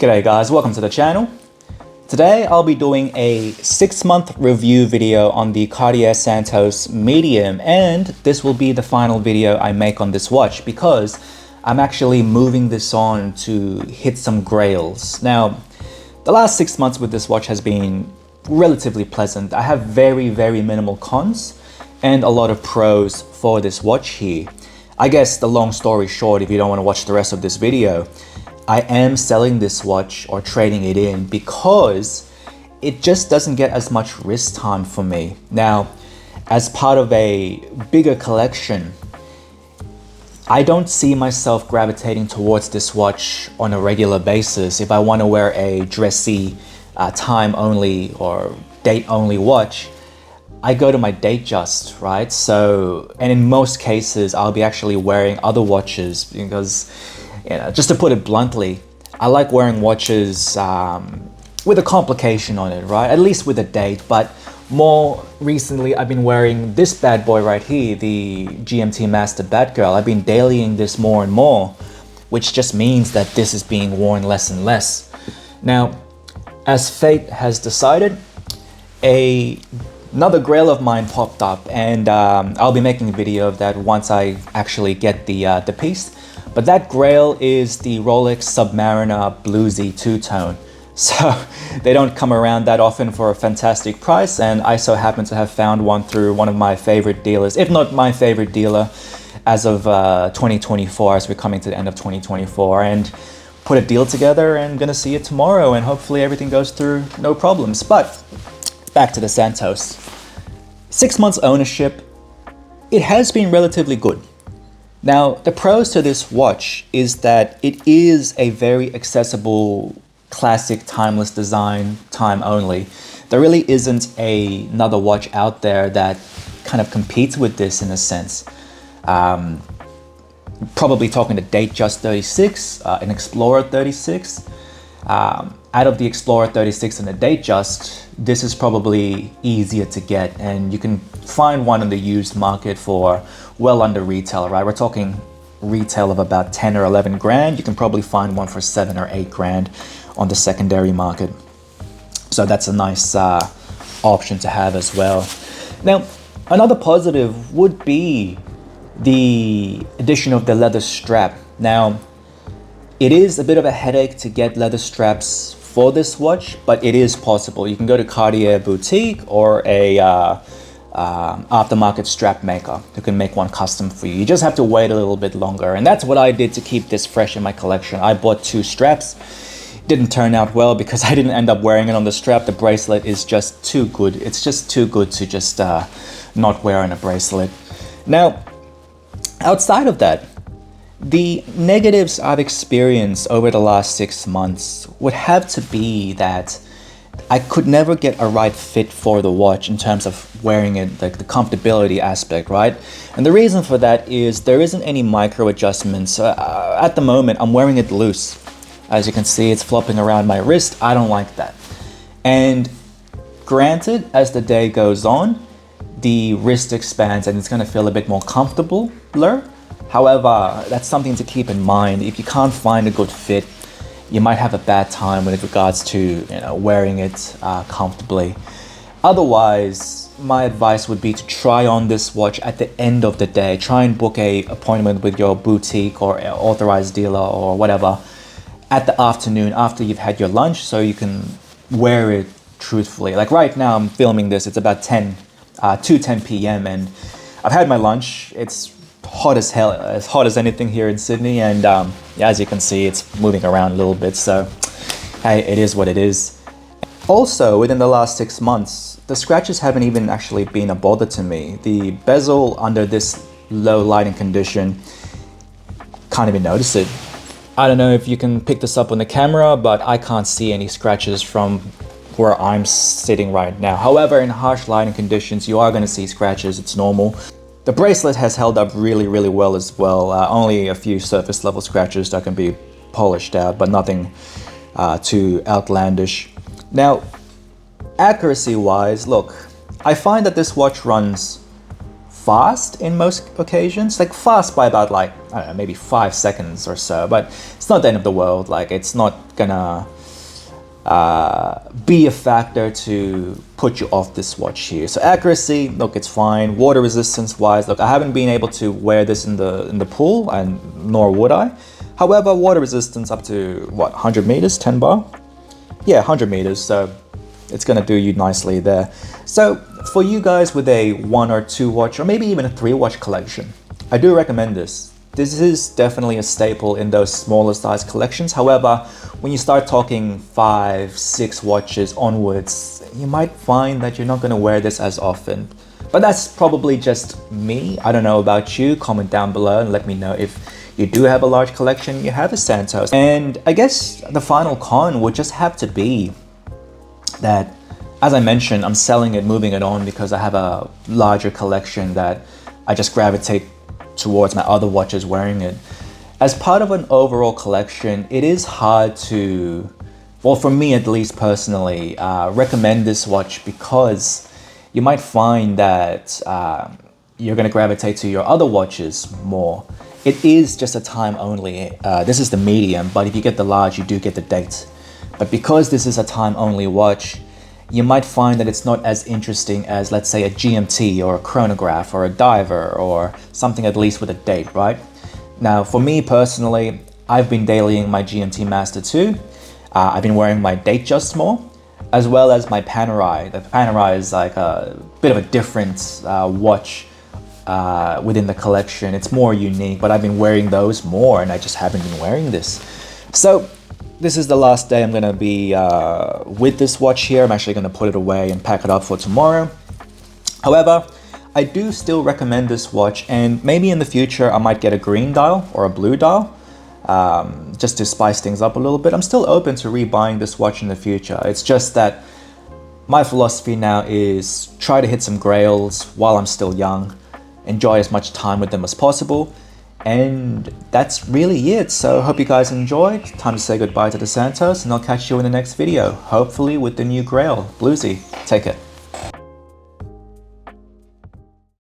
G'day guys, welcome to the channel. Today I'll be doing a 6-month review video on the Cartier Santos Medium, and this will be the final video I make on this watch because I'm actually moving this on to hit some grails. Now, the last 6 months with this watch has been relatively pleasant. I have very minimal cons and a lot of pros for this watch here. I guess the long story short, if you don't want to watch the rest of this video, I am selling this watch or trading it in because it just doesn't get as much wrist time for me. Now, as part of a bigger collection, I don't see myself gravitating towards this watch on a regular basis. If I want to wear a dressy, time only or date only watch, I go to my Datejust, right? So, and in most cases, I'll be actually wearing other watches because, you know, just to put it bluntly, I like wearing watches with a complication on it, right? At least with a date. But more recently, I've been wearing this bad boy right here, the GMT Master Batgirl. I've been dailying this more and more, which just means that this is being worn less and less. Now, as fate has decided, another Grail of mine popped up, and I'll be making a video of that once I actually get the piece. But that Grail is the Rolex Submariner Bluesy two-tone. So they don't come around that often for a fantastic price, and I so happen to have found one through one of my favorite dealers, if not my favorite dealer, as of 2024, as we're coming to the end of 2024, and put a deal together and gonna see it tomorrow, and hopefully everything goes through no problems. But back to the Santos. 6 months ownership, it has been relatively good. Now, the pros to this watch is that it is a very accessible, classic, timeless design, time only. There really isn't another watch out there that kind of competes with this in a sense. Probably talking to Datejust 36, an Explorer 36. Out of the Explorer 36 and the Datejust, this is probably easier to get, and you can find one in the used market for well under retail, right? We're talking retail of about 10 or 11 grand. You can probably find one for 7 or 8 grand on the secondary market. So that's a nice option to have as well. Now, another positive would be the addition of the leather strap. Now, it is a bit of a headache to get leather straps for this watch, but it is possible. You can go to Cartier boutique or a aftermarket strap maker who can make one custom for you. You just have to wait a little bit longer, and that's what I did to keep this fresh in my collection. I bought 2 straps. Didn't turn out well because I didn't end up wearing it on the strap. The bracelet is just too good. It's just too good to just not wear on a bracelet. Now, outside of that, the negatives I've experienced over the last 6 months would have to be that I could never get a right fit for the watch in terms of wearing it, like the comfortability aspect, right? And the reason for that is there isn't any micro adjustments. At the moment, I'm wearing it loose. As you can see, it's flopping around my wrist. I don't like that. And granted, as the day goes on, the wrist expands and it's going to feel a bit more comfortable. However, that's something to keep in mind. If you can't find a good fit, you might have a bad time with regards to, you know, wearing it comfortably. Otherwise, my advice would be to try on this watch at the end of the day. Try and book an appointment with your boutique or authorized dealer or whatever at the afternoon after you've had your lunch, so you can wear it truthfully. Like right now, I'm filming this. It's about 2:10 p.m. and I've had my lunch. It's hot as hell, as hot as anything here in Sydney, and yeah, as you can see, it's moving around a little bit, so hey, it is what it is. Also, within the last 6 months, the scratches haven't even actually been a bother to me. The bezel under this low lighting condition, can't even notice it. I don't know if you can pick this up on the camera, but I can't see any scratches from where I'm sitting right now. However, in harsh lighting conditions, you are going to see scratches. It's normal. The bracelet has held up really well as well. Only a few surface level scratches that can be polished out, but nothing too outlandish. Now, accuracy wise, look, I find that this watch runs fast in most occasions, like fast by about like, I don't know, maybe 5 seconds or so, but it's not the end of the world. Like it's not gonna be a factor to put you off this watch here. So accuracy, look, it's fine. Water resistance wise, look, I haven't been able to wear this in the pool, and nor would I. However, water resistance up to what, 100 meters, 10 bar? Yeah, 100 meters, so it's gonna do you nicely there. So for you guys with a 1 or 2 watch, or maybe even a 3 watch collection, I do recommend this. This is definitely a staple in those smaller size collections. However, when you start talking 5, 6 watches onwards, you might find that you're not gonna wear this as often. But that's probably just me. I don't know about you. Comment down below and let me know if you do have a large collection, you have a Santos. And I guess the final con would just have to be that, as I mentioned, I'm selling it, moving it on because I have a larger collection that I just gravitate towards my other watches wearing it. As part of an overall collection, it is hard to, well, for me at least personally, recommend this watch because you might find that you're going to gravitate to your other watches more. It is just a time only. This is the medium, but if you get the large, you do get the date. But because this is a time only watch, you might find that it's not as interesting as, let's say, a GMT or a chronograph or a diver or something at least with a date, right? Now, for me personally, I've been dailying my GMT Master 2. I've been wearing my Datejust more, as well as my Panerai. The Panerai is like a bit of a different watch within the collection. It's more unique, but I've been wearing those more and I just haven't been wearing this. So this is the last day I'm gonna be with this watch here. I'm actually gonna put it away and pack it up for tomorrow. However, I do still recommend this watch, and maybe in the future I might get a green dial or a blue dial just to spice things up a little bit. I'm still open to rebuying this watch in the future. It's just that my philosophy now is try to hit some grails while I'm still young, enjoy as much time with them as possible. And that's really it. So hope you guys enjoyed. Time to say goodbye to the Santos, and I'll catch you in the next video, hopefully with the new Grail. Bluesy, take it.